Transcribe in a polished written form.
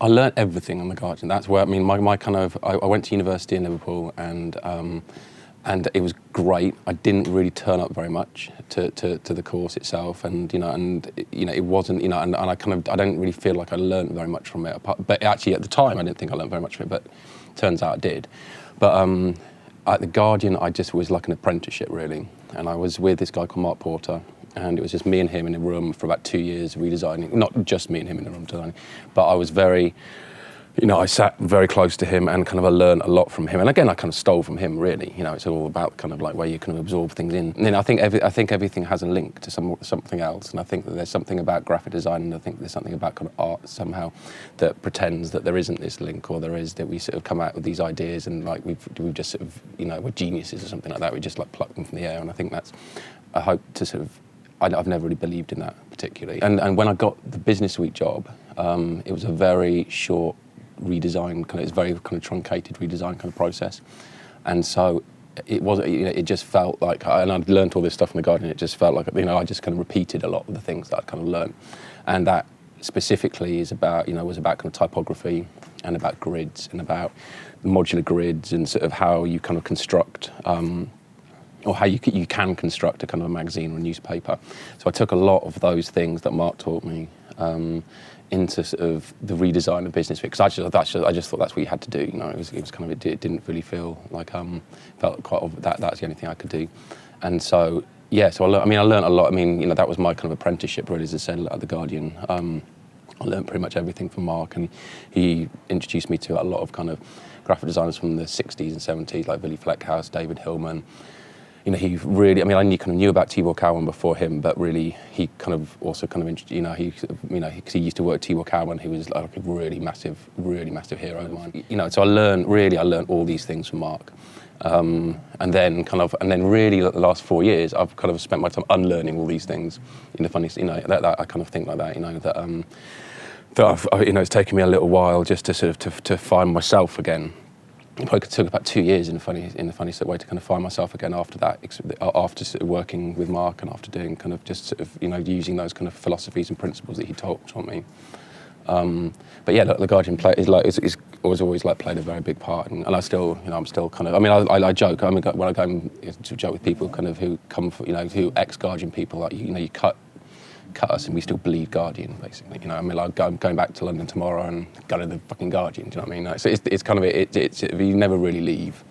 I learnt everything on The Guardian. That's where, I mean, my kind of, I went to university in Liverpool and it was great. I didn't really turn up very much to the course itself, and it wasn't, and I don't really feel like I learnt very much from it. But actually, at the time, I didn't think I learnt very much from it, but turns out I did. But at The Guardian, I just was like an apprenticeship, really. And I was with this guy called Mark Porter, and it was just me and him in a room for about 2 years redesigning. Not just me and him in a room designing, but I was very, I sat very close to him and kind of I learned a lot from him. And again, I kind of stole from him, really. It's all about kind of like where you kind of absorb things in. And I think everything has a link to something else. And I think that there's something about graphic design, and I think there's something about kind of art somehow that pretends that there isn't this link, or there is, that we sort of come out with these ideas and like we've just sort of, we're geniuses or something like that. We just like pluck them from the air. And I think that's, I hope to sort of, I've never really believed in that particularly. And when I got the Businessweek job, it was a very short redesign, it's very kind of truncated redesign kind of process. And so it was, it just felt like, and I'd learned all this stuff in The Guardian, it just felt like, I just kind of repeated a lot of the things that I'd kind of learned. And that specifically is about, was about kind of typography and about grids and about modular grids and sort of how you kind of construct, or how you can construct a kind of a magazine or a newspaper. So I took a lot of those things that Mark taught me into sort of the redesign of Businessweek, because I just thought that's what you had to do. It was kind of, it didn't really feel like felt quite that's the only thing I could do. And so so I learned a lot. That was my kind of apprenticeship, really, as I said, at The Guardian. I learned pretty much everything from Mark, and he introduced me to a lot of kind of graphic designers from the 60s and 70s, like Billy Fleckhouse, David Hillman. He really, I knew about Tibor Kalman before him, but really he kind of also kind of, because he used to work with Tibor Kalman, who was like a really massive hero of mine. So I learned all these things from Mark. And then really the last 4 years, I've kind of spent my time unlearning all these things. That I kind of think like that, that it's taken me a little while just to sort of to find myself again. It probably took about 2 years in a funny sort of way to kind of find myself again after that, after sort of working with Mark and after doing kind of just sort of, using those kind of philosophies and principles that he taught me. But yeah, look, The Guardian always like played a very big part, and I still, I'm still kind of, I joke, when I go to joke with people kind of who come from, who ex-Guardian people, like, you cut us and we still believe Guardian, basically. Like I'm going back to London tomorrow and go to the fucking Guardian, do you know what I mean? So it's kind of, you never really leave.